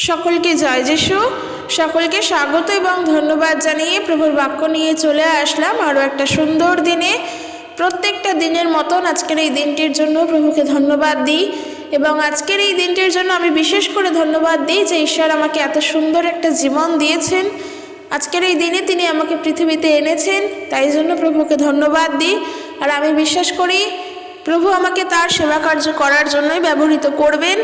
সকলকে জয় যিশু। সকলকে স্বাগত এবং ধন্যবাদ জানিয়ে প্রভুর বাক্য নিয়ে চলে আসলাম আরও একটা সুন্দর দিনে। প্রত্যেকটা দিনের মতন আজকের এই দিনটির জন্য প্রভুকে ধন্যবাদ দিই এবং আজকের এই দিনটির জন্য আমি বিশেষ করে ধন্যবাদ দিই যে ঈশ্বর আমাকে এত সুন্দর একটা জীবন দিয়েছেন। আজকের এই দিনে তিনি আমাকে পৃথিবীতে এনেছেন, তাই জন্য প্রভুকে ধন্যবাদ দিই। আর আমি বিশ্বাস করি প্রভু আমাকে তার সেবা কার্য করার জন্যই ব্যবহৃত করবেন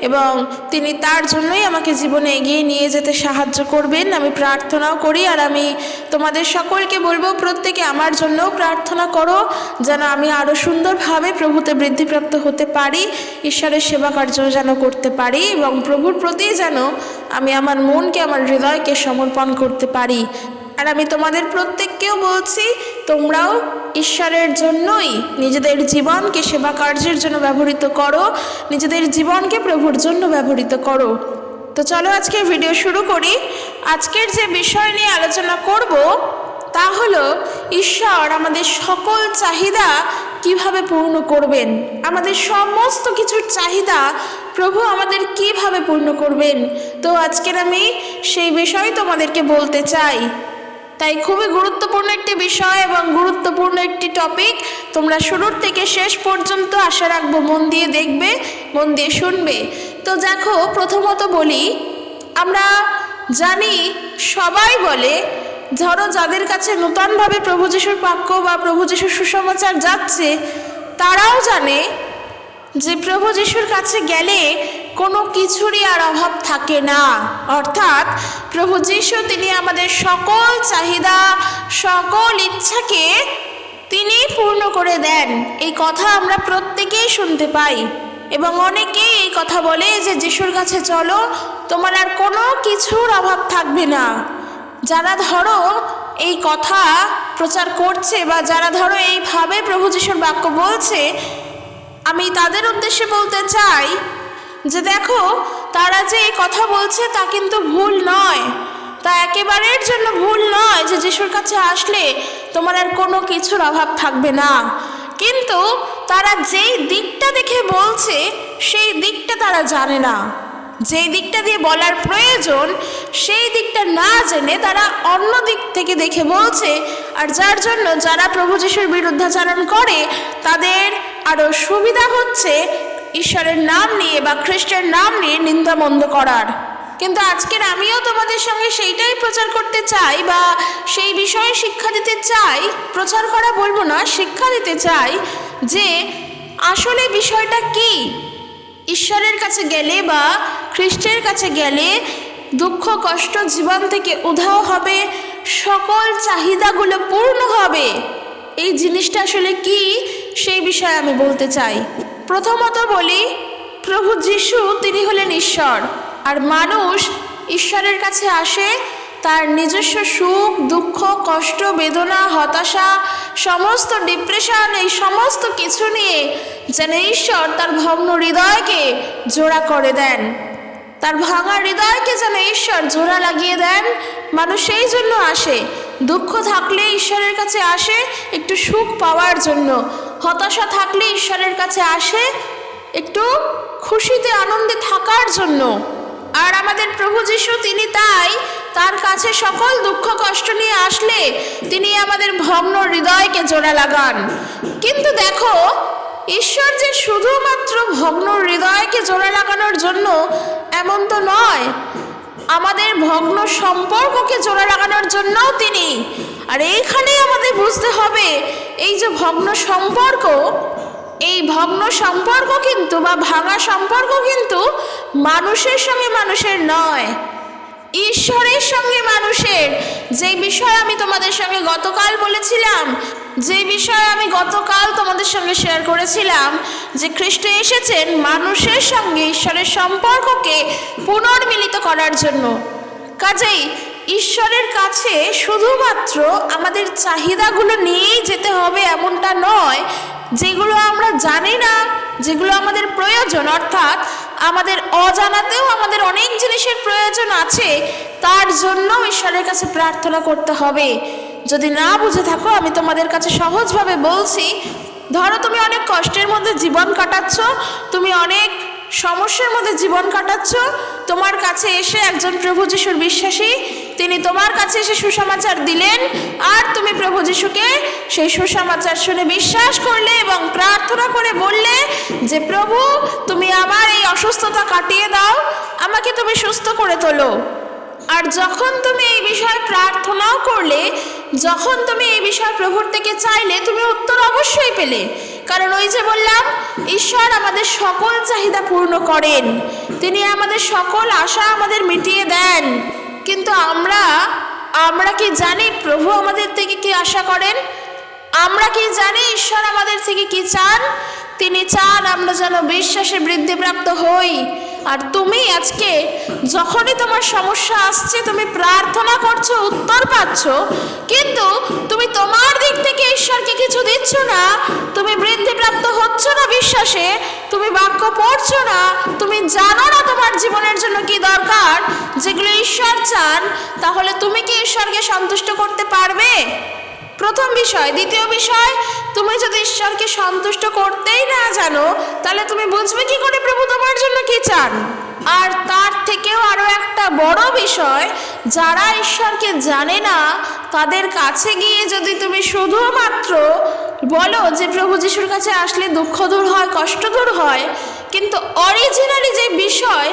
এবং তিনি তার জন্যই আমাকে জীবনে এগিয়ে নিয়ে যেতে সাহায্য করবেন। আমি প্রার্থনাও করি আর আমি তোমাদের সকলকে বলবো প্রত্যেকে আমার জন্যও প্রার্থনা করো যেন আমি আরও সুন্দরভাবে প্রভুতে বৃদ্ধিপ্রাপ্ত হতে পারি, ঈশ্বরের সেবা কার্য যেন করতে পারি এবং প্রভুর প্রতি যেন আমি আমার মনকে আমার হৃদয়কে সমর্পণ করতে পারি। আর আমি তোমাদের প্রত্যেককেও বলছি তোমরাও ঈশ্বরের জন্যই নিজেদের জীবনকে সেবা কার্যের জন্য ব্যবহৃত করো, নিজেদের জীবনকে প্রভুর জন্য ব্যবহৃত করো। তো চলো আজকের ভিডিও শুরু করি। আজকের যে বিষয় নিয়ে আলোচনা করব তা হলো ঈশ্বর আমাদের সকল চাহিদা কিভাবে পূর্ণ করবেন, আমাদের সমস্ত কিছুর চাহিদা প্রভু আমাদের কিভাবে পূর্ণ করবেন। তো আজকের আমি সেই বিষয় তোমাদেরকে বলতে চাই। তাই খুবই গুরুত্বপূর্ণ একটি বিষয় এবং গুরুত্বপূর্ণ একটি টপিক। তোমরা শুরুর থেকে শেষ পর্যন্ত আশা রাখবো মন দিয়ে দেখবে, মন দিয়ে শুনবে। তো দেখো, প্রথমত বলি, আমরা জানি সবাই বলে, ধরো যাদের কাছে নূতনভাবে প্রভু যিশুর বাক্য বা প্রভু যিশুর সুসমাচার যাচ্ছে তারাও জানে যে প্রভু যিশুর কাছে গেলে কোনো কিছুরই আর অভাব থাকে না। অর্থাৎ প্রভু যিশু তিনি আমাদের সকল চাহিদা সকল ইচ্ছাকে তিনি পূর্ণ করে দেন। এই কথা আমরা প্রত্যেকেই শুনতে পাই এবং অনেকেই এই কথা বলে যে যিশুর কাছে চলো, তোমার আর কোনো কিছুর অভাব থাকবে না। যারা ধরো এই কথা প্রচার করছে বা যারা ধরো এইভাবে প্রভু যিশুর বাক্য বলছে, আমি তাদের উদ্দেশ্যে বলতে চাই যে দেখো, তারা যে এই কথা বলছে তা কিন্তু ভুল নয়, তা একেবারের জন্য ভুল নয় যে যিশুর কাছে আসলে তোমার আর কোনো কিছুর অভাব থাকবে না। কিন্তু তারা যেই দিকটা দেখে বলছে সেই দিকটা তারা জানে না। যেই দিকটা দিয়ে বলার প্রয়োজন সেই দিকটা না জেনে তারা অন্য দিক থেকে দেখে বলছে, আর যার জন্য যারা প্রভু যিশুর বিরুদ্ধাচরণ করে তাদের আরও সুবিধা হচ্ছে ঈশ্বরের নাম নিয়ে বা খ্রিস্টের নাম নিয়ে নিন্দামন্দ করার। কিন্তু আজকের আমিও তোমাদের সঙ্গে সেইটাই প্রচার করতে চাই বা সেই বিষয়ে শিক্ষা দিতে চাই। প্রচার করা বলবো না, শিক্ষা দিতে চাই যে আসলে বিষয়টা কি। ঈশ্বরের কাছে গেলে বা খ্রিস্টের কাছে গেলে দুঃখ কষ্ট জীবন থেকে উধাও হবে, সকল চাহিদাগুলো পূর্ণ হবে। এই জিনিসটা আসলে কি সেই বিষয়ে আমি বলতে চাই। প্রথমত বলি, প্রভু যিশু তিনি হলেন ঈশ্বর, আর মানুষ ঈশ্বরের কাছে আসে তার নিজস্ব সুখ দুঃখ কষ্ট বেদনা হতাশা সমস্ত ডিপ্রেশন এই সমস্ত কিছু নিয়ে যেন ঈশ্বর তার ভগ্ন হৃদয়কে জোড়া করে দেন, তার ভাঙা হৃদয়কে যেন ঈশ্বর জোড়া লাগিয়ে দেন। মানুষ সেই জন্য আসে, দুঃখ থাকলে ঈশ্বরের কাছে আসে একটু সুখ পাওয়ার জন্য, হতাশা থাকলে ঈশ্বরের কাছে আসে একটু খুশিতে আনন্দে থাকার জন্য। আর আমাদের প্রভু যিশু তিনি তাই তার কাছে সকল দুঃখ কষ্ট নিয়ে আসলে তিনি আমাদের ভগ্ন হৃদয়কে জোড়া লাগান। কিন্তু দেখো, ঈশ্বর যে শুধুমাত্র ভগ্ন হৃদয়কে জোড়া লাগানোর জন্য এমন তো নয়, আমাদের ভগ্ন সম্পর্ককে জোড়া লাগানোর জন্যও তিনি। আর এইখানেই আমাদের বুঝতে হবে এই যে ভগ্ন সম্পর্ক, এই ভগ্ন সম্পর্ক কিন্তু বা ভাঙা সম্পর্ক কিন্তু মানুষের সঙ্গে মানুষের নয়, ঈশ্বরের সঙ্গে মানুষের। যে বিষয়ে আমি তোমাদের সঙ্গে গতকাল বলেছিলাম, যে বিষয়ে আমি গতকাল তোমাদের সঙ্গে শেয়ার করেছিলাম যে খ্রিস্ট এসেছেন মানুষের সঙ্গে ঈশ্বরের সম্পর্ককে পুনর্মিলিত করার জন্য। কাজেই ঈশ্বরের কাছে শুধুমাত্র আমাদের চাহিদাগুলো নিয়েই যেতে হবে এমনটা নয়, যেগুলো আমরা জানি না, যেগুলো আমাদের প্রয়োজন, অর্থাৎ আমাদের অজানাতেও আমাদের অনেক জিনিসের প্রয়োজন আছে, তার জন্য ঈশ্বরের কাছে প্রার্থনা করতে হবে। যদি না বুঝে থাকো আমি তোমাদের কাছে সহজভাবে বলছি, ধরো তুমি অনেক কষ্টের মধ্যে জীবন কাটাচ্ছ, তুমি অনেক সমস্যার মধ্যে জীবন কাটাচ্ছ, তোমার কাছে এসে একজন প্রভু যিশুর বিশ্বাসী, তিনি তোমার কাছে এসে সুসমাচার দিলেন, আর তুমি প্রভু যিশুকে সেই সুসমাচার শুনে বিশ্বাস করলে এবং প্রার্থনা করে বললে যে প্রভু তুমি আমার এই অসুস্থতা কাটিয়ে দাও, আমাকে তুমি সুস্থ করে তোলো। আর যখন তুমি এই বিষয়ে প্রার্থনাও করলে, যখন তুমি এই বিষয়ে প্রভুর থেকে চাইলে, তুমি উত্তর অবশ্যই পেলে। কারণ ওই যে বললাম, ঈশ্বর আমাদের সকল চাহিদা পূর্ণ করেন, তিনি আমাদের সকল আশা আমাদের মিটিয়ে দেন। কিন্তু আমরা কি জানি প্রভু আমাদের থেকে কি আশা করেন? আমরা কি জানি ঈশ্বর আমাদের থেকে কি চান? তিনি চান আমরা যেন বিশ্বাসে বৃদ্ধিপ্রাপ্ত হই। আর তুমি আজকে যখনই তোমার সমস্যা আসছে, তুমি প্রার্থনা করছো, উত্তর পাচ্ছ, কিন্তু তুমি তোমার দিক থেকে ঈশ্বরকে কিছু দিচ্ছ না, তুমি বৃদ্ধিপ্রাপ্ত হচ্ছ না বিশ্বাসে, তুমি বাক্য পড়ছো না, তুমি জানো না তোমার জীবনের জন্য কি দরকার, যেগুলো ঈশ্বর চান, তাহলে তুমি কি ঈশ্বরকে সন্তুষ্ট করতে পারবে? প্রথম বিষয়। দ্বিতীয় বিষয়, তুমি যদি ঈশ্বরকে সন্তুষ্ট করতেই না জানো, তাহলে তুমি বুঝবে কি করে প্রভু তোমার জন্য কি চান? আর তার থেকেও আরো একটা বড় বিষয়, যারা ঈশ্বরকে জানে না তাদের কাছে গিয়ে যদি তুমি শুধুমাত্র বলো যে প্রভু যিশুর কাছে আসলে দুঃখ দূর হয়, কষ্ট দূর হয়, কিন্তু অরিজিনালি যে বিষয়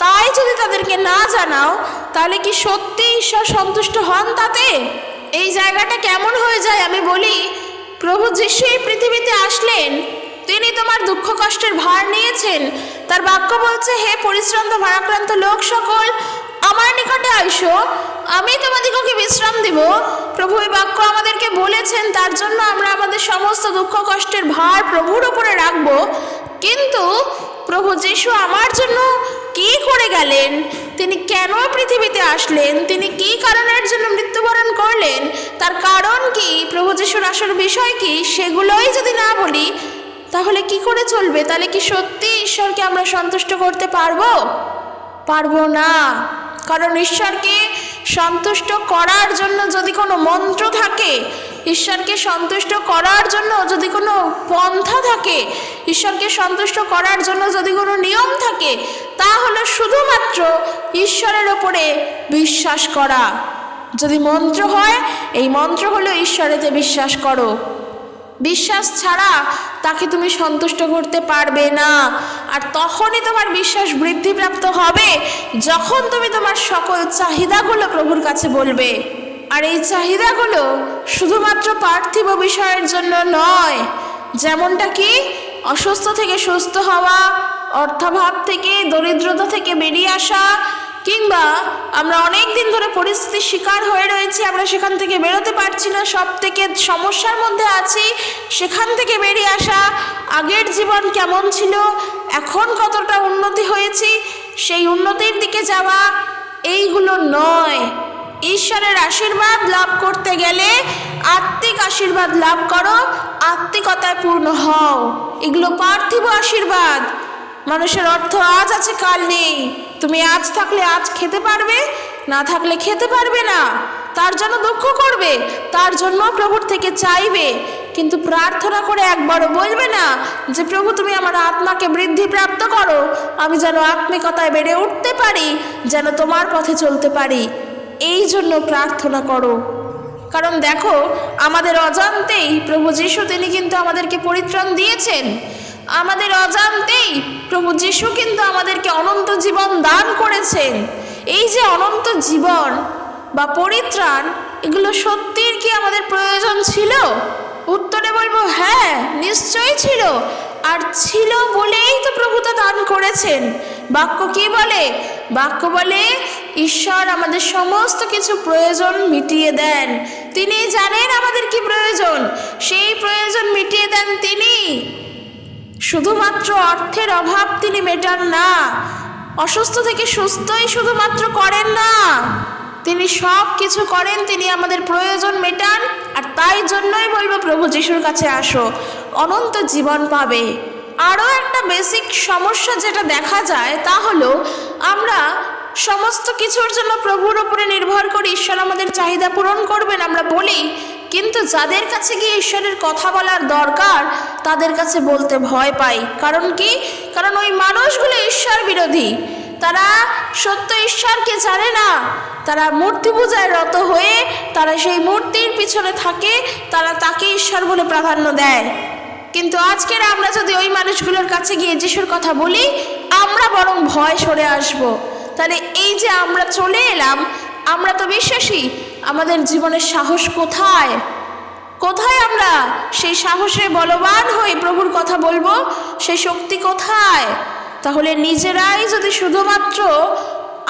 তাই যদি তাদেরকে না জানাও, তাহলে কি সত্যি ঈশ্বর সন্তুষ্ট হন তাতে? এই জায়গাটা কেমন হয়ে যায় আমি বলি। প্রভু যিশু এই পৃথিবীতে আসলেন, তিনি তোমার দুঃখ কষ্টের ভার নিয়েছেন। তার বাক্য বলছে, হে পরিশ্রান্ত ভারাক্রান্ত লোক সকল, আমার নিকটে আইসো, আমি তোমাদিগকে বিশ্রাম দিব। প্রভু এই বাক্য আমাদেরকে বলেছেন, তার জন্য আমরা আমাদের সমস্ত দুঃখ কষ্টের ভার প্রভুর উপরে রাখবো। কিন্তু প্রভু যিশু আমার জন্য কি করে গেলেন, তিনি কেন পৃথিবীতে আসলেন, তিনি কি কারণের জন্য মৃত্যুবরণ করলেন, তার কারণ কি, প্রভু যিশুর আসল বিষয় কি, সেগুলোই যদি না বলি তাহলে কি করে চলবে? তাহলে কি সত্যি ঈশ্বরকে আমরা সন্তুষ্ট করতে পারবো না। কারণ ঈশ্বরকে সন্তুষ্ট করার জন্য যদি কোনো মন্ত্র থাকে, ঈশ্বরকে সন্তুষ্ট করার জন্য যদি কোনো পন্থা থাকে, ঈশ্বরকে সন্তুষ্ট করার জন্য যদি কোনো নিয়ম থাকে, তা হলো শুধুমাত্র ঈশ্বরের ওপরে বিশ্বাস করা। যদি মন্ত্র হয়, এই মন্ত্র হলো ঈশ্বরেতে বিশ্বাস করো। বিশ্বাস ছাড়া তাকে তুমি সন্তুষ্ট করতে পারবে না। আর তখনই তোমার বিশ্বাস বৃদ্ধিপ্রাপ্ত হবে যখন তুমি তোমার সকল চাহিদাগুলো প্রভুর কাছে বলবে। আর এই চাহিদাগুলো শুধুমাত্র পার্থিব বিষয়ের জন্য নয়, যেমনটা কি অসুস্থ থেকে সুস্থ হওয়া, অর্থাভাব থেকে, দরিদ্রতা থেকে বেরিয়ে আসা, কিংবা আমরা অনেক দিন ধরে পরিস্থিতির শিকার হয়ে রয়েছি, আমরা সেখান থেকে বেরোতে পারছি না, সব থেকে সমস্যার মধ্যে আছি, সেখান থেকে বেরিয়ে আসা, আগের জীবন কেমন ছিল, এখন কতটা উন্নতি হয়েছি, সেই উন্নতির দিকে যাওয়া, এইগুলো নয়। ঈশ্বরের আশীর্বাদ লাভ করতে গেলে আত্মিক আশীর্বাদ লাভ করো, আত্মিকতায় পূর্ণ হও। এগুলো পার্থিব আশীর্বাদ। মানুষের অর্থ আজ আছে, কাল নেই। তুমি আজ থাকলে আজ খেতে পারবে, না থাকলে খেতে পারবে না, তার জন্য দুঃখ করবে, তার জন্য প্রভুর থেকে চাইবে, কিন্তু প্রার্থনা করে একবারও বলবে না যে প্রভু তুমি আমার আত্মাকে বৃদ্ধি প্রাপ্ত করো, আমি যেন আত্মিকতায় বেড়ে উঠতে পারি, যেন তোমার পথে চলতে পারি। এই জন্য প্রার্থনা করো। কারণ দেখো, আমাদের অজান্তেই প্রভু যিশু তিনি কিন্তু আমাদেরকে পরিত্রাণ দিয়েছেন। আমাদের অজান্তেই প্রভু যিশু কিন্তু আমাদেরকে অনন্ত জীবন দান করেছেন। এই যে অনন্ত জীবন বা পরিত্রাণ, এগুলো সত্যিই কি আমাদের প্রয়োজন ছিল? উত্তরে বলবো হ্যাঁ, নিশ্চয়ই ছিল। আর ছিল বলেই তো প্রভু তা দান করেছেন। বাক্য কি বলে? বাক্য বলে ঈশ্বর আমাদের সমস্ত কিছু প্রয়োজন মিটিয়ে দেন। তিনি জানেন আমাদের কি প্রয়োজন, সেই প্রয়োজন মিটিয়ে দেন তিনি। শুধুমাত্র অর্থের অভাব তিনি মেটান না, অসুস্থ থেকে সুস্থই শুধুমাত্র করেন না, তিনি সব কিছু করেন, তিনি আমাদের প্রয়োজন মেটান। আর তাই জন্যই বলবো প্রভু যিশুর কাছে আসো, অনন্ত জীবন পাবে। আরও একটা বেসিক সমস্যা যেটা দেখা যায় তা হলো, আমরা সমস্ত কিছুর জন্য প্রভুর উপরে নির্ভর করি, ঈশ্বর আমাদের চাহিদা পূরণ করবেন আমরা বলি, কিন্তু যাদের কাছে গিয়ে ঈশ্বরের কথা বলার দরকার তাদের কাছে বলতে ভয় পাই। কারণ কি? কারণ ওই মানুষগুলো ঈশ্বর বিরোধী, তারা সত্য ঈশ্বরকে জানে না, তারা মূর্তি পূজায় রত হয়ে তারা সেই মূর্তির পিছনে থাকে, তারা তাকে ঈশ্বর বলে প্রাধান্য দেয়। কিন্তু আজকের আমরা যদি ওই মানুষগুলোর কাছে গিয়ে যিশুর কথা বলি, আমরা বরং ভয় সরে আসব। তাহলে এই যে আমরা চলে এলাম, আমরা তো বিশ্বাসী, আমাদের জীবনের সাহস কোথায়? কোথায় আমরা সেই সাহসে বলবান হয়ে প্রভুর কথা বলবো? সেই শক্তি কোথায়? তাহলে নিজেরাই যদি শুধুমাত্র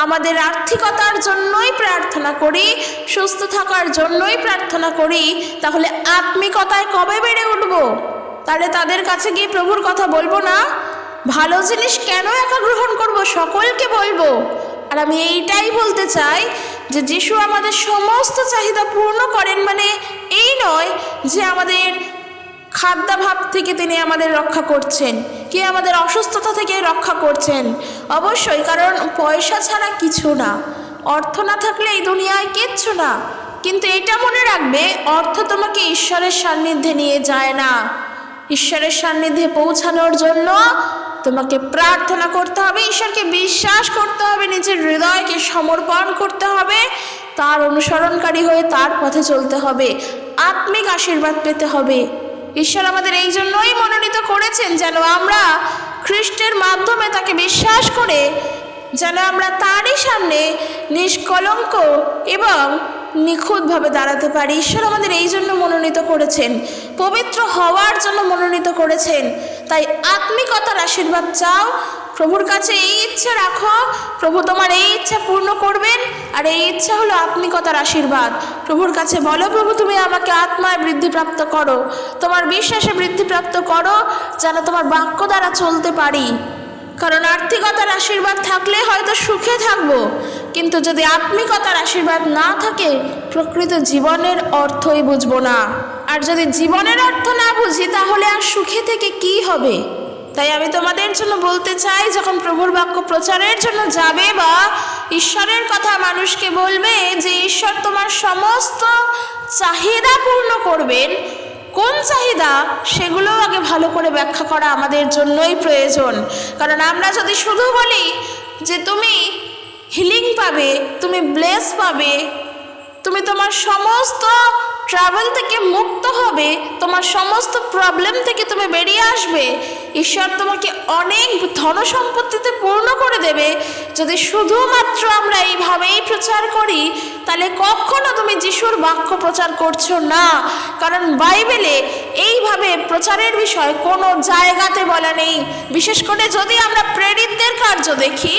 আমাদের আর্থিকতার জন্যই প্রার্থনা করি, সুস্থ থাকার জন্যই প্রার্থনা করি, তাহলে আত্মিকতায় কবে বেড়ে উঠব? তাহলে তাদের কাছে গিয়ে প্রভুর কথা বলবো না? ভালো জিনিস কেন একা গ্রহণ করব? সকলকে বলবো। আর আমি এইটাই বলতে চাই যে যিশু আমাদের সমস্ত চাহিদা পূর্ণ করেন, মানে এই নয় যে আমাদের খাদ্যাভাব থেকে তিনি আমাদের রক্ষা করছেন, কি আমাদের অসুস্থতা থেকে রক্ষা করছেন। অবশ্যই, কারণ পয়সা ছাড়া কিছু না, অর্থ না থাকলে এই দুনিয়ায় কিচ্ছু না। কিন্তু এটা মনে রাখবে, অর্থ তোমাকে ঈশ্বরের সান্নিধ্যে নিয়ে যায় না। ঈশ্বরের সান্নিধ্যে পৌঁছানোর জন্য তোমাকে প্রার্থনা করতে হবে, ঈশ্বরকে বিশ্বাস করতে হবে, নিজের হৃদয়কে সমর্পণ করতে হবে, তার অনুসরণকারী হয়ে তার পথে চলতে হবে, আত্মিক আশীর্বাদ পেতে হবে। ঈশ্বর আমাদের এই জন্যই মনোনীত করেছেন যেন আমরা খ্রিস্টের মাধ্যমে তাকে বিশ্বাস করে যেন আমরা তারই সামনে নিষ্কলঙ্ক এবং নিখুঁতভাবে দাঁড়াতে পারি। ঈশ্বর আমাদের এই জন্য মনোনীত করেছেন, পবিত্র হওয়ার জন্য মনোনীত করেছেন। তাই আত্মিকতার আশীর্বাদ চাও, প্রভুর কাছে এই ইচ্ছা রাখো, প্রভু তোমার এই ইচ্ছা পূর্ণ করবেন। আর এই ইচ্ছা হলো আত্মিকতার আশীর্বাদ। প্রভুর কাছে বলো, প্রভু তুমি আমাকে আত্মায় বৃদ্ধিপ্রাপ্ত করো, তোমার বিশ্বাসে বৃদ্ধিপ্রাপ্ত করো, যেন তোমার বাক্য দ্বারা চলতে পারি। কারণ আর্থিকতার আশীর্বাদ থাকলে হয়তো সুখে থাকবো, কিন্তু যদি আত্মিকতার আশীর্বাদ না থাকে, প্রকৃত জীবনের অর্থই বুঝবো না। আর যদি জীবনের অর্থ না বুঝি, তাহলে আর সুখে থেকে কি হবে? তাই আমি তোমাদের জন্য বলতে চাই, যখন প্রভুর বাক্য প্রচারের জন্য যাবে বা ঈশ্বরের কথা মানুষকে বলবে যে ঈশ্বর তোমার সমস্ত চাহিদা পূর্ণ করবেন, কোন চাহিদা সেগুলো আগে ভালো করে ব্যাখ্যা করা আমাদের জন্যই প্রয়োজন। কারণ আমরা যদি শুধু বলি যে তুমি হিলিং পাবে, তুমি ব্লেস পাবে, তুমি তোমার সমস্ত ট্রাভেল থেকে মুক্ত হবে, তোমার সমস্ত প্রবলেম থেকে তুমি বেরিয়ে আসবে, ঈশ্বর তোমাকে অনেক ধন সম্পত্তিতে পূর্ণ করে দেবে, যদি শুধুমাত্র আমরা এইভাবেই প্রচার করি, তাহলে কখনো তুমি যিশুর বাক্য প্রচার করছো না। কারণ বাইবেলে এইভাবে প্রচারের বিষয় কোনো জায়গাতে বলা নেই। বিশেষ করে যদি আমরা প্রেরিতদের কার্য দেখি,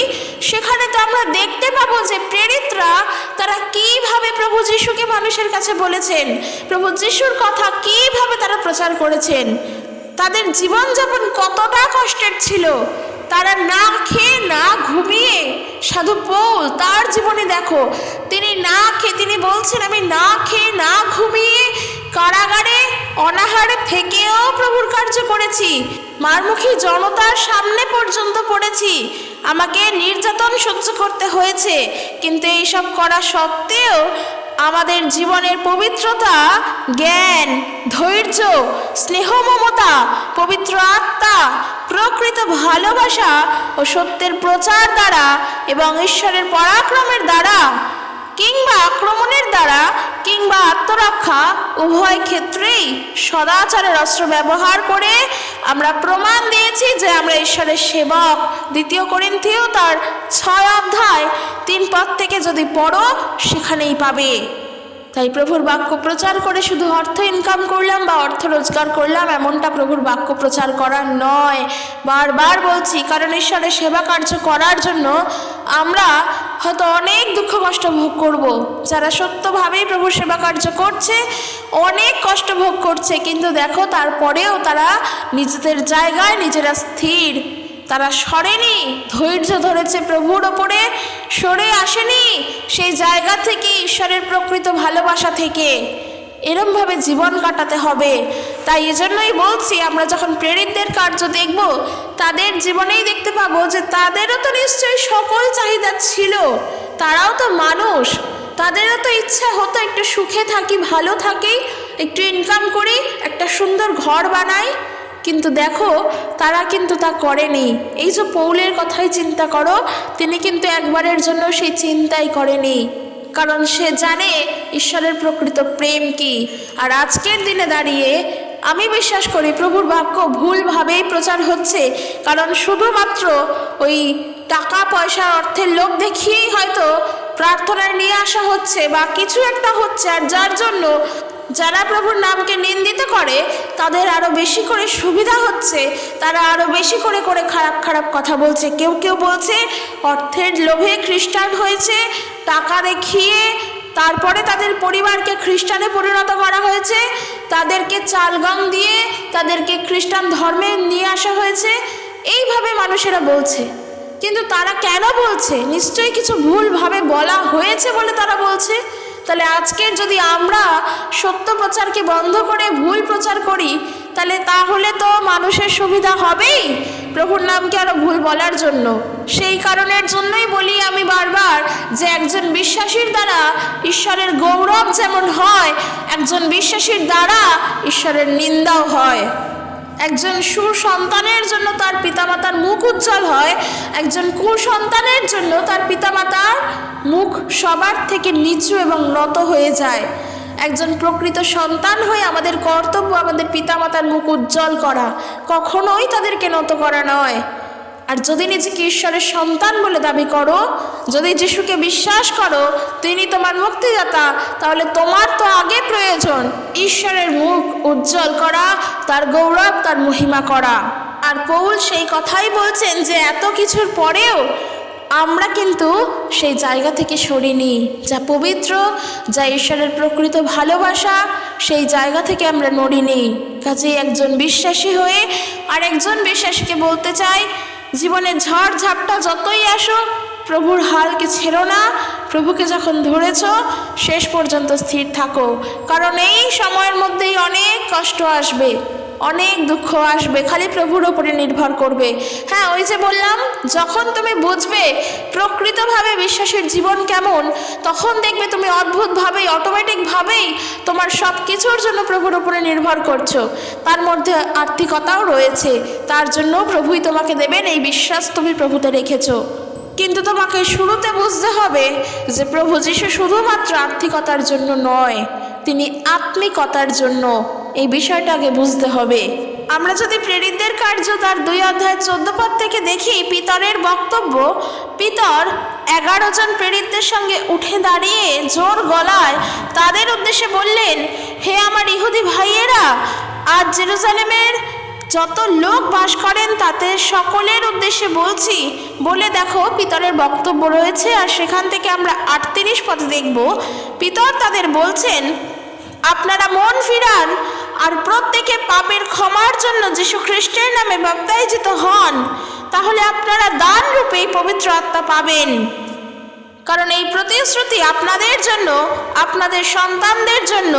সেখানে তো আমরা দেখতে পাবো যে প্রেরিতরা তারা কিভাবে প্রভু যিশুকে মানুষের কাছে বলেছেন, প্রভু যিশুর কথা কিভাবে তারা প্রচার করেছেন, তাদের জীবনযাপন কতটা কষ্টের ছিল। তারা না খেয়ে না ঘুমিয়ে, সাধু পৌল তার জীবনে দেখো, তিনি না খেয়ে, তিনি বলছেন আমি না খেয়ে না ঘুমিয়ে কারাগারে অনাহারে থেকেও প্রভুর কার্য করেছি, মারমুখী জনতার সামনে পর্যন্ত পড়েছি, আমাকে নির্যাতন সহ্য করতে হয়েছে, কিন্তু এইসব করা সত্ত্বেও আমাদের জীবনের পবিত্রতা, জ্ঞান, ধৈর্য, স্নেহ, মমতা, পবিত্র আত্মা, প্রকৃত ভালোবাসা ও সত্যের প্রচার দ্বারা এবং ঈশ্বরের পরাক্রমের দ্বারা কিংবা আক্রমণের দ্বারা কিংবা আত্মরক্ষা উভয় ক্ষেত্রেই সদাচারের অস্ত্র ব্যবহার করে আমরা প্রমাণ দিয়েছি যে আমরা ঈশ্বরের সেবক। 2 করিন্থীয় তার 6 অধ্যায় 3 পদ থেকে যদি পড়ো, সেখানেই পাবে। তাই প্রভুর বাক্য প্রচার করে শুধু অর্থ ইনকাম করলাম বা অর্থ রোজগার করলাম, এমনটা প্রভুর বাক্য প্রচার করার নয়। বারবার বলছি, কারণ ঈশ্বরের সেবা কার্য করার জন্য আমরা হয়তো অনেক দুঃখ কষ্ট ভোগ করব। যারা সত্যভাবেই প্রভুর সেবা কার্য করছে অনেক কষ্ট ভোগ করছে, কিন্তু দেখো তারপরেও তারা নিজেদের জায়গায় নিজেরা স্থির, তারা সরেনি, ধৈর্য ধরেছে প্রভুর ওপরে, সরে আসেনি সেই জায়গা থেকে, ঈশ্বরের প্রকৃত ভালোবাসা থেকে। এরমভাবে জীবন কাটাতে হবে। তাই এজন্যই বলছি, আমরা যখন প্রেরিতদের কার্য দেখব, তাদের জীবনেই দেখতে পাবো যে তাদেরও তো নিশ্চয়ই সকল চাহিদা ছিল, তারাও তো মানুষ, তাদেরও তো ইচ্ছা হতো একটু সুখে থাকি, ভালো থাকি, একটু ইনকাম করি, একটা সুন্দর ঘর বানাই। কিন্তু দেখো তারা কিন্তু তা করেনি। এই যে পৌলের কথাই চিন্তা করো, তিনি কিন্তু একবারের জন্য সেই চিন্তাই করেনি, কারণ সে জানে ঈশ্বরের প্রকৃত প্রেম কি। আর আজকের দিনে দাঁড়িয়ে আমি বিশ্বাস করি প্রভুর বাক্য ভুলভাবেই প্রচার হচ্ছে, কারণ শুধুমাত্র ওই টাকা পয়সা অর্থের লোভ দেখিয়েই হয়তো প্রার্থনায় নিয়ে আসা হচ্ছে বা কিছু একটা হচ্ছে, আর যার জন্য যারা প্রভুর নামকে নিন্দিত করে তাদের আরও বেশি করে সুবিধা হচ্ছে, তারা আরও বেশি করে করে খারাপ খারাপ কথা বলছে। কেউ কেউ বলছে অর্থের লোভে খ্রিস্টান হয়েছে, টাকা দেখিয়ে তারপরে তাদের পরিবারকে খ্রিস্টানে পরিণত করা হয়েছে, তাদেরকে চাল গম দিয়ে তাদেরকে খ্রিস্টান ধর্মে নিয়ে আসা হয়েছে, এইভাবে মানুষেরা বলছে। কিন্তু তারা কেন বলছে? নিশ্চয়ই কিছু ভুলভাবে বলা হয়েছে বলে তারা বলছে। তাহলে আজকের যদি আমরা সত্য প্রচারকে বন্ধ করে ভুল প্রচার করি, তাহলে তো মানুষের সুবিধা হবেই প্রভুর নামকে আরো ভুল বলার জন্য। সেই কারণের জন্যই বলি আমি বারবার যে একজন বিশ্বাসীর দ্বারা ঈশ্বরের গৌরব যেমন হয়, একজন বিশ্বাসীর দ্বারা ঈশ্বরের নিন্দাও হয়। একজন সুসন্তানের জন্য তার পিতামাতার মুখ উজ্জ্বল হয়, একজন কুসন্তানের জন্য তার পিতামাতার মুখ সবার থেকে নিচু এবং নত হয়ে যায়। একজন প্রকৃত সন্তান হয়ে আমাদের কর্তব্য আমাদের পিতামাতার মুখ উজ্জ্বল করা, কখনোই তাদেরকে নত করা নয়। আর যদি নিজেকে ঈশ্বরের সন্তান বলে দাবি করো, যদি যিশুকে বিশ্বাস করো তিনি তোমার মুক্তিদাতা, তাহলে তোমার তো আগে প্রয়োজন ঈশ্বরের মুখ উজ্জ্বল করা, তার গৌরব তার মহিমা করা। আর পৌল সেই কথাই বলছেন যে এত কিছুর পরেও আমরা কিন্তু সেই জায়গা থেকে সরিনি, যা পবিত্র, যা ঈশ্বরের প্রকৃত ভালোবাসা, সেই জায়গা থেকে আমরা নড়িনি। কাজেই একজন বিশ্বাসী হয়ে আর একজন বিশ্বাসীকে বলতে চাই, জীবনে ঝড় ঝাপটা যতই আসো প্রভুর হালকে ছেড়ো না। প্রভুকে যখন ধরেছ শেষ পর্যন্ত স্থির থাকো, কারণ এই সময়ের মধ্যেই অনেক কষ্ট আসবে, অনেক দুঃখ আসবে, খালি প্রভুর ওপরে নির্ভর করবে। হ্যাঁ, ওই যে বললাম, যখন তুমি বুঝবে প্রকৃতভাবে বিশ্বাসের জীবন কেমন, তখন দেখবে তুমি অদ্ভুতভাবেই অটোমেটিকভাবেই তোমার সব কিছুর জন্য প্রভুর ওপরে নির্ভর করছো। তার মধ্যে আর্থিকতাও রয়েছে, তার জন্য প্রভুই তোমাকে দেবেন, এই বিশ্বাস তুমি প্রভুতে রেখেছো। কিন্তু তোমাকে শুরুতে বুঝতে হবে যে প্রভু যিশু শুধুমাত্র আর্থিকতার জন্য নয়, তিনি আত্মিকতার জন্য। এই বিষয়টা আগে বুঝতে হবে। আমরা যদি প্রেরিতদের কার্য তার 2:14 থেকে দেখি পিতরের বক্তব্য, পিতর 11 জন প্রেরিতদের সঙ্গে উঠে দাঁড়িয়ে জোর গলায় তাদের উদ্দেশ্যে বললেন, হে আমার ইহুদি ভাইয়েরা, আজ জেরুজালেমের যত লোক বাস করেন তাদের সকলের উদ্দেশ্যে বলছি বলে দেখো পিতরের বক্তব্য রয়েছে। আর সেখান থেকে আমরা 38 পদে দেখব, পিতর তাদের বলছেন, আপনারা মন ফিরান আর প্রত্যেকে পাপের ক্ষমার জন্য যীশু খ্রিস্টের নামে বাপ্তাইজিত হন, তাহলে আপনারা দান রূপেই পবিত্র আত্মা পাবেন। কারণ এই প্রতিশ্রুতি আপনাদের জন্য, আপনাদের সন্তানদের জন্য,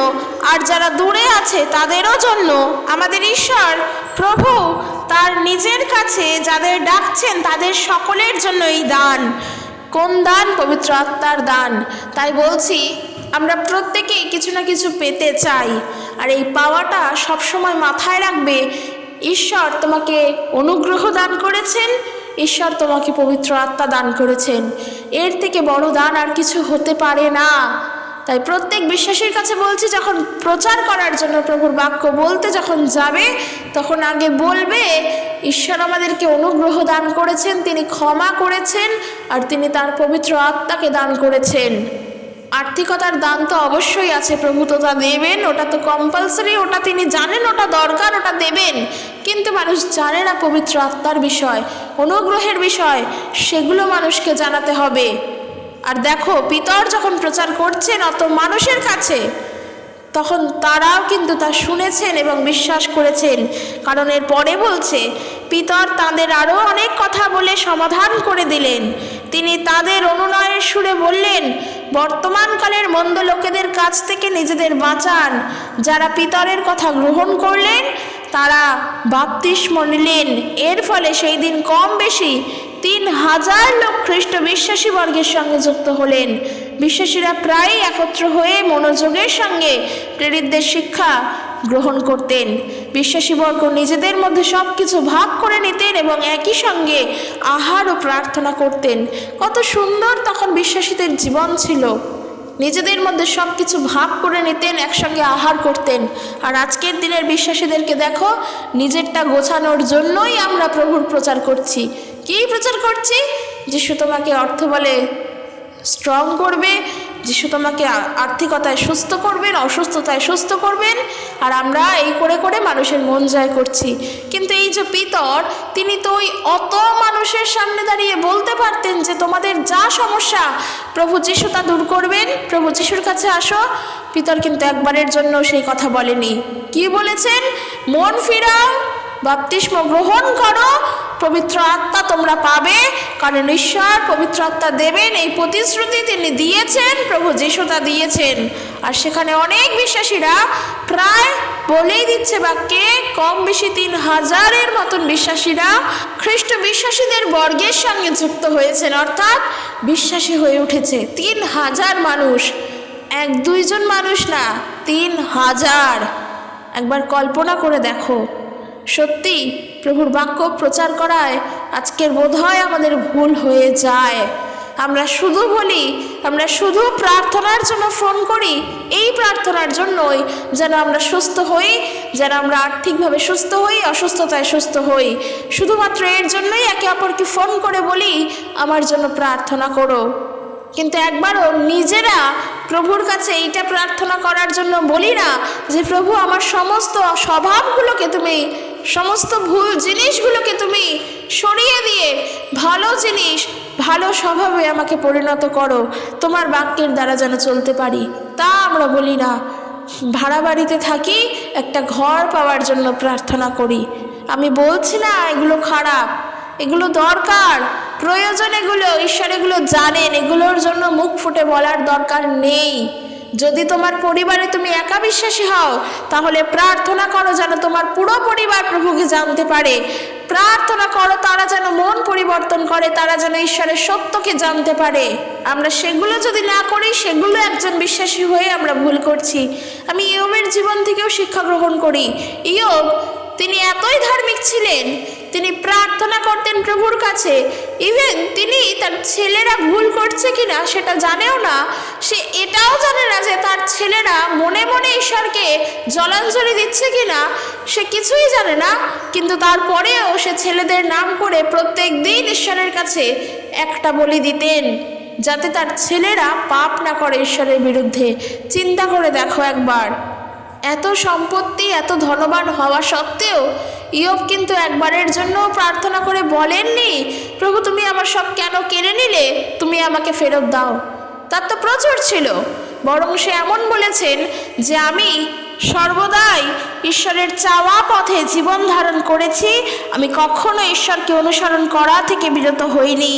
আর যারা দূরে আছে তাদেরও জন্য। আমাদের ঈশ্বর প্রভু তার নিজের কাছে যাদের ডাকছেন তাদের সকলের জন্য এই দান। কোন দান? পবিত্র আত্মার দান। তাই বলছি, আমরা প্রত্যেকেই কিছু না কিছু পেতে চাই, আর এই পাওয়াটা সবসময় মাথায় রাখবে। ঈশ্বর তোমাকে অনুগ্রহ দান করেছেন, ঈশ্বর তোমাকে পবিত্র আত্মা দান করেছেন, এর থেকে বড় দান আর কিছু হতে পারে না। তাই প্রত্যেক বিশ্বাসীর কাছে বলছি, যখন প্রচার করার জন্য প্রভুর বাক্য বলতে যখন যাবে, তখন আগে বলবে ঈশ্বর আমাদেরকে অনুগ্রহ দান করেছেন, তিনি ক্ষমা করেছেন, আর তিনি তার পবিত্র আত্মাকে দান করেছেন। আর্থিকতার দান তো অবশ্যই আছে, প্রভু তো তা দেবেন, ওটা তো কম্পালসারি, ওটা তিনি জানেন, ওটা দরকার, ওটা দেবেন। কিন্তু মানুষ জানে না পবিত্র আত্মার বিষয়, অনুগ্রহের বিষয়, সেগুলো মানুষকে জানাতে হবে। আর দেখো, পিতর যখন প্রচার করছেন অত মানুষের কাছে, তখন তারাও কিন্তু তা শুনেছেন এবং বিশ্বাস করেছেন। কারণ এর পরে বলছে, পিতর তাদের আরও অনেক কথা বলে সমাধান করে দিলেন। তিনি তাদের অনুনয়ের সুরে বললেন, বর্তমানকালের মন্দ লোকেদের কাছ থেকে নিজেদের বাঁচান। যারা পিতরের কথা গ্রহণ করলেন তারা বাপ্তিস্ম নিলেন। এর ফলে সেই দিন কম বেশি 3000 লোক খ্রিস্ট বিশ্বাসী বর্গের সঙ্গে যুক্ত হলেন। বিশ্বাসীরা প্রায় একত্র হয়ে মনোযোগের সঙ্গে প্রেরিতদের শিক্ষা গ্রহণ করতেন। বিশ্বাসীবর্গ নিজেদের মধ্যে সব কিছু ভাগ করে নিতেন এবং একই সঙ্গে আহার ও প্রার্থনা করতেন। কত সুন্দর তখন বিশ্বাসীদের জীবন ছিল। নিজেদের মধ্যে সব কিছু ভাগ করে নিতেন, একসঙ্গে আহার করতেন। আর আজকের দিনের বিশ্বাসীদেরকে দেখো, নিজেরটা গোছানোর জন্যই আমরা প্রভুর প্রচার করছি। কী প্রচার করছি? যিশু তোমাকে অর্থ বলে স্ট্রং করবে, যিশু তোমাকে আর্থিকতায় সুস্থ করবেন, অসুস্থতায় সুস্থ করবেন, আর আমরা এই করে করে মানুষের মন জয় করছি। কিন্তু এই যে পিতর, তিনি তো ওই অত মানুষের সামনে দাঁড়িয়ে বলতে পারতেন যে তোমাদের যা সমস্যা প্রভু যিশু তা দূর করবেন, প্রভু যিশুর কাছে আসো। পিতর কিন্তু একবারের জন্য সেই কথা বলেনি। কি বলেছেন? মন ফিরাও, বাপ্তিস্ম গ্রহণ করো, পবিত্র আত্মা তোমরা পাবে, কারণ ঈশ্বর পবিত্র আত্মা দেবেন এই প্রতিশ্রুতি তিনি দিয়েছেন, প্রভু যিশু তা দিয়েছেন। আর সেখানে অনেক বিশ্বাসীরা প্রায় বলেই দিচ্ছে বাক্যে, কম বেশি 3000-এর মতন বিশ্বাসীরা খ্রিস্ট বিশ্বাসীদের বর্গের সঙ্গে যুক্ত হয়েছেন, অর্থাৎ বিশ্বাসী হয়ে উঠেছে। 3000 মানুষ, 1-2 জন মানুষ না, 3000। একবার কল্পনা করে দেখো। সত্যি প্রভুর বাক্য প্রচার করায় আজকের বোধহয় আমাদের ভুল হয়ে যায়। আমরা শুধু বলি, আমরা শুধু প্রার্থনার জন্য ফোন করি, এই প্রার্থনার জন্যই যেন আমরা সুস্থ হই, যেন আমরা আর্থিকভাবে সুস্থ হই, অসুস্থতায় সুস্থ হই। শুধুমাত্র এর জন্যই একে অপরকে ফোন করে বলি আমার জন্য প্রার্থনা করো। কিন্তু একবারও নিজেরা প্রভুর কাছে এইটা প্রার্থনা করার জন্য বলি না যে প্রভু আমার সমস্ত স্বভাবগুলোকে তুমি, সমস্ত ভুল জিনিসগুলোকে তুমি সরিয়ে দিয়ে ভালো জিনিস, ভালো স্বভাবে আমাকে পরিণত করো, তোমার বাক্যের দ্বারা যেন চলতে পারি। তা আমরা বলি না। ভাড়া বাড়িতে থাকি, একটা ঘর পাওয়ার জন্য প্রার্থনা করি। আমি বলছি না এগুলো খারাপ, এগুলো দরকার, প্রয়োজন, এগুলো ঈশ্বর এগুলো জানেন, এগুলোর জন্য মুখ ফুটে বলার দরকার নেই। যদি তোমার পরিবারে তুমি একা বিশ্বাসী হও, তাহলে প্রার্থনা করো যেন তোমার পুরো পরিবার প্রভুকে জানতে পারে। প্রার্থনা করো তারা যেন মন পরিবর্তন করে, তারা যেন ঈশ্বরের সত্যকে জানতে পারে। আমরা সেগুলো যদি না করি, সেগুলো একজন বিশ্বাসী হয়ে আমরা ভুল করছি। আমি ইয়োবের জীবন থেকেও শিক্ষা গ্রহণ করি। ইয়োব, তিনি এতই ধার্মিক ছিলেন, তিনি প্রার্থনা করতেন প্রভুর কাছে। ইভেন তিনি তার ছেলেরা ভুল করছে কিনা সেটা জানেও না, সে এটাও জানে না যে তার ছেলেরা মনে মনে ঈশ্বরকে জলাঞ্জলি দিচ্ছে কিনা, সে কিছুই জানে না। কিন্তু তারপরেও সে ছেলেদের নাম করে প্রত্যেক দিন ঈশ্বরের কাছে একটা বলি দিতেন, যাতে তার ছেলেরা পাপ না করে ঈশ্বরের বিরুদ্ধে। চিন্তা করে দেখো একবার, এত সম্পত্তি, এত ধনবান হওয়া সত্ত্বেও ইয়োব কিন্তু একবারের জন্য প্রার্থনা করে বলেননি প্রভু তুমি আমার সব কেন কেড়ে নিলে, তুমি আমাকে ফেরত দাও। তার তো প্রচুর ছিল। বরং সে এমন বলেছেন যে আমি সর্বদাই ঈশ্বরের চাওয়া পথে জীবন ধারণ করেছি, আমি কখনো ঈশ্বরকে অনুসরণ করা থেকে বিরত হইনি,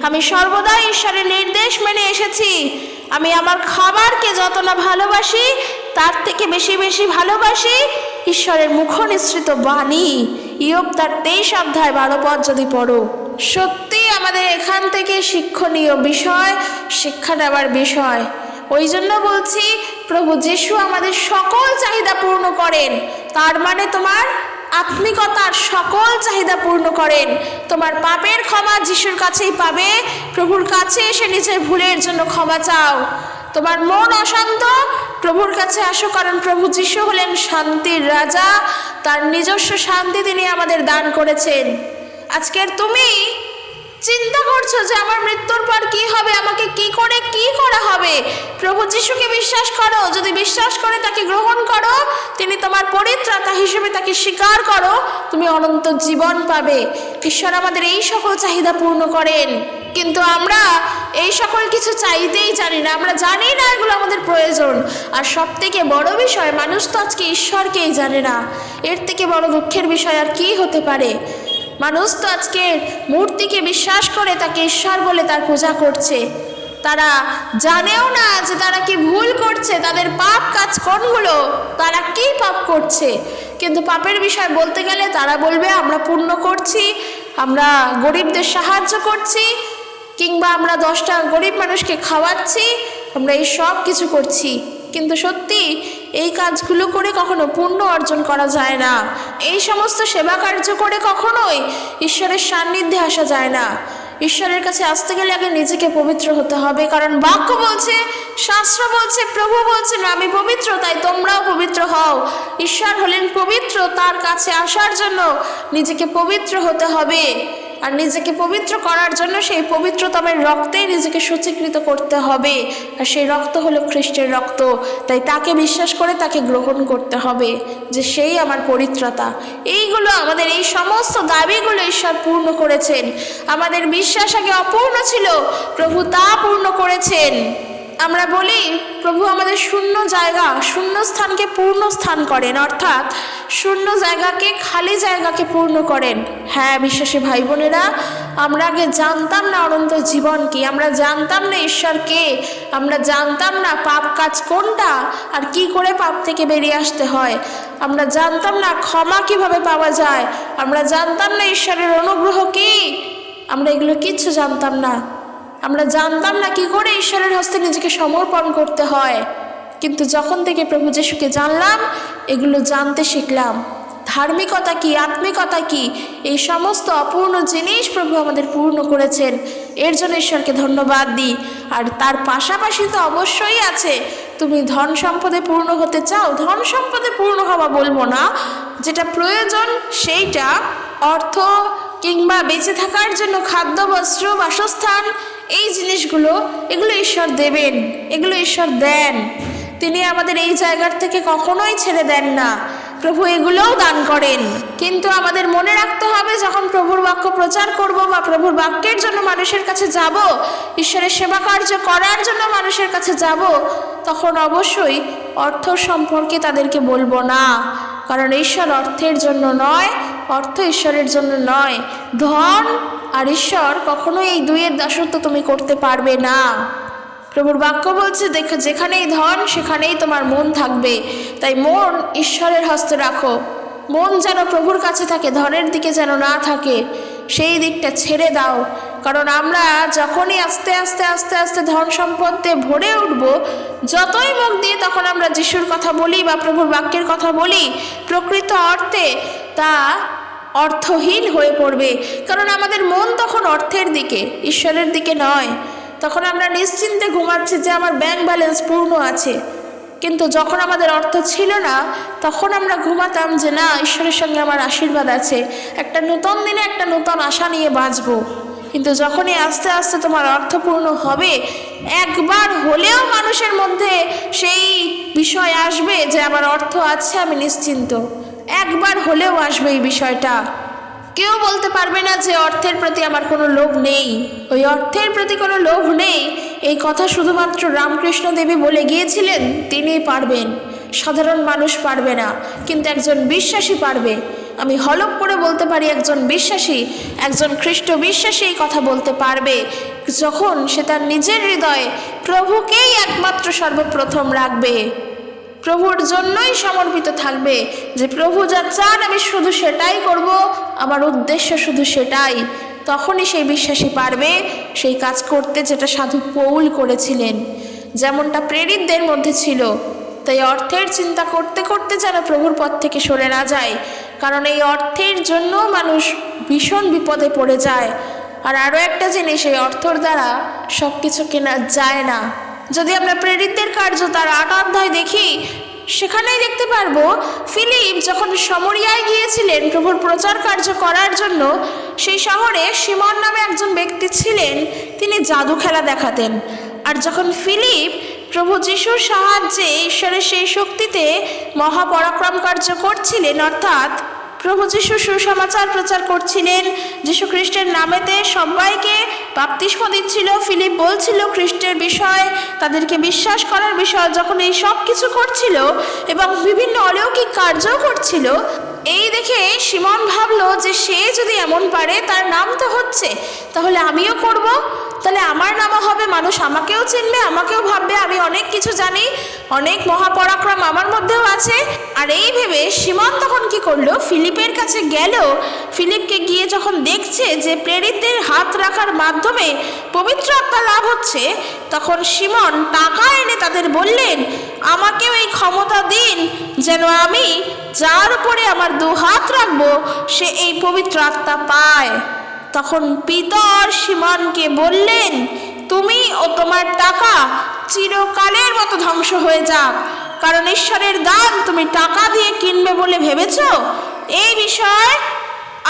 আমি সর্বদাই ঈশ্বরের নির্দেশ মেনে এসেছি। আমি আমার খাবারকে যত না ভালোবাসি, তার থেকে বেশি বেশি ভালোবাসি ঈশ্বরের মুখনিসৃত বাণী। ইয়োব তার 23-12 যদি পড়ো, সত্যি আমাদের এখান থেকে শিক্ষণীয় বিষয়, শিক্ষা নেওয়ার বিষয়। ওই জন্য বলছি প্রভু যিশু আমাদের সকল চাহিদা পূর্ণ করেন। তার মানে তোমার আত্মিকতার সকল চাহিদা পূর্ণ করেন। তোমার পাপের ক্ষমা যিশুর কাছেই পাবে। প্রভুর কাছে এসে নিজের ভুলের জন্য ক্ষমা চাও। তোমার মন অশান্ত, প্রভুর কাছে আসো, কারণ প্রভু যিশু হলেন শান্তির রাজা। তার নিজস্ব শান্তি তিনি আমাদের দান করেছেন। আজকের তুমি চিন্তা করছো যে আমার মৃত্যুর পর কি হবে, আমাকে কি করে কি করা হবে। প্রভু যিশুকে বিশ্বাস করো, যদি বিশ্বাস করে তাকে গ্রহণ করো, তিনি তোমার পরিত্রাতা হিসেবে তাকে স্বীকার করো, তুমি অনন্ত জীবন পাবে। ঈশ্বর আমাদের এই সকল চাহিদা পূর্ণ করেন, কিন্তু আমরা এই সকল কিছু চাইতেই জানি না। আমরা জানি না এগুলো আমাদের প্রয়োজন। আর সব থেকে বড় বিষয়, মানুষ তো আজকে ঈশ্বরকেই জানে না। এর থেকে বড় দুঃখের বিষয় আর কি হতে পারে। মানুষ তো আজকে মূর্তিকে বিশ্বাস করে তাকে ঈশ্বর বলে তার পূজা করছে। তারা জানেও না যে তারা কি ভুল করছে, তাদের পাপ কাজ কোনগুলো, তারা কি পাপ করছে। কিন্তু পাপের বিষয় বলতে গেলে তারা বলবে আমরা পুণ্য করছি, আমরা গরিবদের সাহায্য করছি, কিংবা আমরা 10টা গরিব মানুষকে খাওয়াচ্ছি, আমরা এই সব কিছু করছি, কিন্তু সত্যি এই কাজগুলো করে কখনো পুণ্য অর্জন করা যায় না। এই সমস্ত সেবা কার্য করে কখনোই ঈশ্বরের সান্নিধ্যে আসা যায় না। ঈশ্বরের কাছে আসতে গেলে আগে নিজেকে পবিত্র হতে হবে, কারণ বাক্য বলছে, শাস্ত্র বলছে, প্রভু বলছেন আমি পবিত্র, তাই তোমরাও পবিত্র হও। ঈশ্বর হলেন পবিত্র, তার কাছে আসার জন্য নিজেকে পবিত্র হতে হবে। আর নিজেকে পবিত্র করার জন্য সেই পবিত্রতমের রক্তেই নিজেকে সূচীকৃত করতে হবে, আর সেই রক্ত হলো খ্রিস্টের রক্ত। তাই তাকে বিশ্বাস করে তাকে গ্রহণ করতে হবে যে সেই আমার পবিত্রতা। এইগুলো আমাদের এই সমস্ত দাবিগুলো ঈশ্বর পূর্ণ করেছেন। আমাদের বিশ্বাস আগে অপূর্ণ ছিল, প্রভু তা পূর্ণ করেছেন। আমরা বলি প্রভু আমাদের শূন্য জায়গা, শূন্য স্থানকে পূর্ণ স্থান করেন, অর্থাৎ শূন্য জায়গাকে, খালি জায়গাকে পূর্ণ করেন। হ্যাঁ বিশ্বাসী ভাই বোনেরা, আমরা আগে জানতাম না অনন্ত জীবন কি, আমরা জানতাম না ঈশ্বর কে, আমরা জানতাম না পাপ কাজ কোনটা আর কি করে পাপ থেকে বেরিয়ে আসতে হয়, আমরা জানতাম না ক্ষমা কিভাবে পাওয়া যায়, আমরা জানতাম না ঈশ্বরের অনুগ্রহ কি, আমরা এগুলো কিচ্ছু জানতাম না। আমরা জানতাম না কি করে ঈশ্বরের হস্তে নিজেকে সমর্পণ করতে হয়। কিন্তু যখন থেকে প্রভু যিশুকে জানলাম, এগুলো জানতে শিখলাম। ধার্মিকতা কি, আত্মিকতা কি, এই সমস্ত অপূর্ণ জিনিস প্রভু আমাদের পূর্ণ করেছেন। এর জন্য ঈশ্বরকে ধন্যবাদ দিই। আর তার পাশাপাশি তো অবশ্যই আছে, তুমি ধন সম্পদে পূর্ণ হতে চাও, ধন সম্পদে পূর্ণ হওয়া বলবো না, যেটা প্রয়োজন সেইটা, অর্থ কিংবা বেঁচে থাকার জন্য খাদ্য, বস্ত্র, বাসস্থান, এই জিনিসগুলো, এগুলো ঈশ্বর দেবেন, এগুলো ঈশ্বর দেন। তিনি আমাদের এই জায়গার থেকে কখনোই ছেড়ে দেন না, প্রভু এগুলোও দান করেন। কিন্তু আমাদের মনে রাখতে হবে, যখন প্রভুর বাক্য প্রচার করব বা প্রভুর বাক্যের জন্য মানুষের কাছে যাব, ঈশ্বরের সেবা কার্য করার জন্য মানুষের কাছে যাব, তখন অবশ্যই অর্থ সম্পর্কে তাদেরকে বলবো না, কারণ ঈশ্বর অর্থের জন্য নয়, অর্থ ঈশ্বরের জন্য নয়। ধন আর ঈশ্বর কখনোই এই দুইয়ের দাসত্ব তুমি করতে পারবে না। প্রভুর বাক্য বলছে, দেখো যেখানেই ধন সেখানেই তোমার মন থাকবে, তাই মন ঈশ্বরের হস্তে রাখো। মন যেন প্রভুর কাছে থাকে, ধনের দিকে যেন না থাকে, সেই দিকটা ছেড়ে দাও। কারণ আমরা যখনই আস্তে আস্তে আস্তে আস্তে ধন সম্পদে ভরে উঠব, যতই মুখ দিয়ে তখন আমরা যিশুর কথা বলি বা প্রভুর বাক্যের কথা বলি, প্রকৃত অর্থে তা অর্থহীন হয়ে পড়বে। কারণ আমাদের মন তখন অর্থের দিকে, ঈশ্বরের দিকে নয়। তখন আমরা নিশ্চিন্তে ঘুমাচ্ছি যে আমার ব্যাংক ব্যালেন্স পূর্ণ আছে, কিন্তু যখন আমাদের অর্থ ছিল না, তখন আমরা ঘুমাতাম যে না, ঈশ্বরের সঙ্গে আমার আশীর্বাদ আছে, একটা নতুন দিনে একটা নতুন আশা নিয়ে বাঁচবো। কিন্তু যখনই আস্তে আস্তে তোমার অর্থপূর্ণ হবে, একবার হলেও মানুষের মধ্যে সেই বিষয় আসবে যে আমার অর্থ আছে, আমি নিশ্চিন্ত, একবার হলেও আসবে এই বিষয়টা। কেউ বলতে পারবে না যে অর্থের প্রতি আমার কোনো লোভ নেই, ওই অর্থের প্রতি কোনো লোভ নেই, এই কথা শুধুমাত্র রামকৃষ্ণ দেবী বলে গিয়েছিলেন, তিনিই পারবেন, সাধারণ মানুষ পারবে না, কিন্তু একজন বিশ্বাসী পারবে। আমি হলফ করে বলতে পারি, একজন বিশ্বাসী, একজন খ্রিস্ট বিশ্বাসী এই কথা বলতে পারবে, যখন সে তার নিজের হৃদয়ে প্রভুকেই একমাত্র সর্বপ্রথম রাখবে, প্রভুর জন্যই সমর্পিত থাকবে, যে প্রভু যা চান আমি শুধু সেটাই করব, আমার উদ্দেশ্য শুধু সেটাই। তখনই সেই বিশ্বাসী পারবে সেই কাজ করতে যেটা সাধু পৌল করেছিলেন, যেমনটা প্রেরিতদের মধ্যে ছিল। তাই অর্থের চিন্তা করতে করতে যেন প্রভুর পথ থেকে সরে না যায়, কারণ এই অর্থের জন্য মানুষ ভীষণ বিপদে পড়ে যায়। আর আরও একটা জিনিস, এই অর্থর দ্বারা সব কিছু কেনা যায় না। যদি আমরা প্রেরিতদের কার্য তার 8 অধ্যায় দেখি, সেখানেই দেখতে পারবো ফিলিপ যখন সমরিয়ায় গিয়েছিলেন প্রভুর প্রচার কার্য করার জন্য, সেই শহরে সিমন নামে একজন ব্যক্তি ছিলেন, তিনি জাদু খেলা দেখাতেন। আর যখন ফিলিপ প্রভু যিশুর সাহায্যে ঈশ্বরের সেই শক্তিতে মহাপরাক্রম কার্য করছিলেন, অর্থাৎ প্রভু যিশু সুসমাচার প্রচার করছিলেন, যিশু খ্রিস্টের নামেতে সবাইকে বাপ্তিস্ম দিচ্ছিল, ফিলিপ বলছিল খ্রিস্টের বিষয়, তাদেরকে বিশ্বাস করার বিষয়, যখন এই সব কিছু করছিল এবং বিভিন্ন অলৌকিক কার্যও করছিল, এই দেখে সিমন ভাবলো যে সে যদি এমন পারে, তার নাম তো হচ্ছে, তাহলে আমিও করব, তাহলে আমার নামও হবে, মানুষ আমাকেও চিনবে, আমাকেও ভাববে আমি অনেক কিছু জানি, অনেক মহাপরাক্রম আমার মধ্যেও আছে। আর এই ভেবে সিমন তখন কি করলো, ফিলিপের কাছে গেল। ফিলিপকে গিয়ে যখন দেখছে যে প্রেরিতদের হাত রাখার মাধ্যমে পবিত্র আত্মা লাভ হচ্ছে, তখন সিমন টাকা এনে তাদের বললেন, আমাকেও এই ক্ষমতা দিন যেন আমি যার উপরে আমার 2 হাত রাখবো সে এই পবিত্র আত্মা পায়। তখন পিতর সিমনকে বললেন, তুমি ও তোমার টাকা চিরকালের মতো ধ্বংস হয়ে যাক, কারণ ঈশ্বরের দান তুমি টাকা দিয়ে কিনবে বলে ভেবেছ। এই বিষয়ে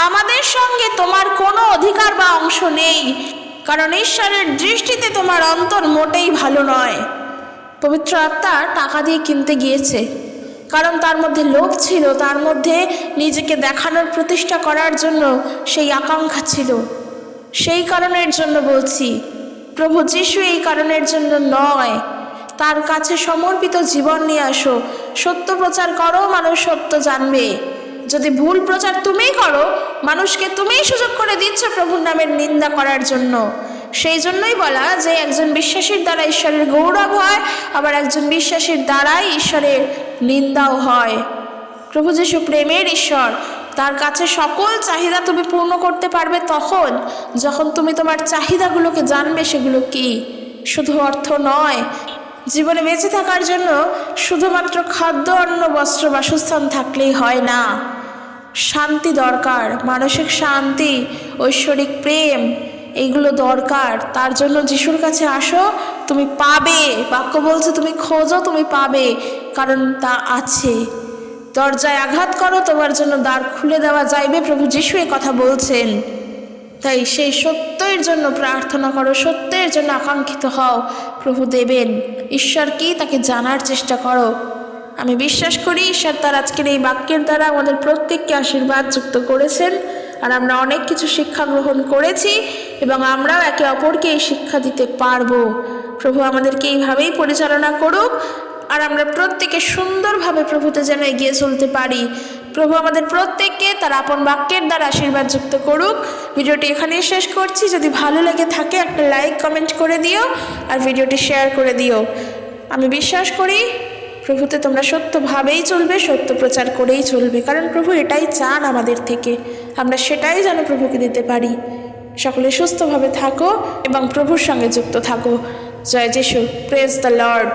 আমাদের সঙ্গে তোমার কোনো অধিকার বা অংশ নেই, কারণ ঈশ্বরের দৃষ্টিতে তোমার অন্তর মোটেই ভালো নয়। পবিত্র আত্মা টাকা দিয়ে কিনতে গিয়েছে, কারণ তার মধ্যে লোভ ছিল, তার মধ্যে নিজেকে দেখানোর প্রতিষ্ঠা করার জন্য সেই আকাঙ্ক্ষা ছিল। সেই কারণের জন্য বলছি, প্রভু যিশু এই কারণের জন্য নয়। তার কাছে সমর্পিত জীবন নিয়ে আসো, সত্য প্রচার করো, মানুষ সত্য জানবে। যদি ভুল প্রচার তুমিই করো, মানুষকে তুমিই সুযোগ করে দিচ্ছ প্রভুর নামের নিন্দা করার জন্য। সেই জন্যই বলা যে একজন বিশ্বাসীর দ্বারা ঈশ্বরের গৌরব হয়, আবার একজন বিশ্বাসীর দ্বারাই ঈশ্বরের নিন্দাও হয়। প্রভু যিশু প্রেমের ঈশ্বর, তার কাছে সকল চাহিদা তুমি পূর্ণ করতে পারবে তখন যখন তুমি তোমার চাহিদাগুলোকে জানবে সেগুলো কি। শুধু অর্থ নয়, জীবনে বেঁচে থাকার জন্য শুধুমাত্র খাদ্য, অন্ন, বস্ত্র, বাসস্থান থাকলেই হয় না। শান্তি দরকার, মানসিক শান্তি, ঐশ্বরিক প্রেম, এইগুলো দরকার। তার জন্য যিশুর কাছে আসো, তুমি পাবে। বাক্য বলছে তুমি খোঁজো, তুমি পাবে, কারণ তা আছে। দরজায় আঘাত করো, তোমার জন্য দ্বার খুলে দেওয়া যাইবে, প্রভু যিশু এই কথা বলছেন। তাই সেই সত্যের জন্য প্রার্থনা করো, সত্যের জন্য আকাঙ্ক্ষিত হও, প্রভু দেবেন। ঈশ্বর কি তাকে জানার চেষ্টা করো। আমি বিশ্বাস করি ঈশ্বর তার আজকের এই বাক্যের দ্বারা আমাদের প্রত্যেককে আশীর্বাদ যুক্ত করেছেন, আর আমরা অনেক কিছু শিক্ষা গ্রহণ করেছি এবং আমরাও একে অপরকে এই শিক্ষা দিতে পারবো। প্রভু আমাদেরকে এইভাবেই পরিচালনা করুক, আর আমরা প্রত্যেকে সুন্দরভাবে প্রভুতে যেন এগিয়ে চলতে পারি। প্রভু আমাদের প্রত্যেককে তার আপন বাক্যের দ্বারা আশীর্বাদ যুক্ত করুক। ভিডিওটি এখানেই শেষ করছি। যদি ভালো লেগে থাকে একটা লাইক কমেন্ট করে দিও, আর ভিডিওটি শেয়ার করে দিও। আমি বিশ্বাস করি প্রভুতে তোমরা সত্যভাবেই চলবে, সত্য প্রচার করেই চলবে, কারণ প্রভু এটাই চান আমাদের থেকে। আমরা সেটাই যেন প্রভুকে দিতে পারি। সকলে সুস্থভাবে থাকো এবং প্রভুর সঙ্গে যুক্ত থাকো। জয় যিশু, প্রেজ দ্য লর্ড।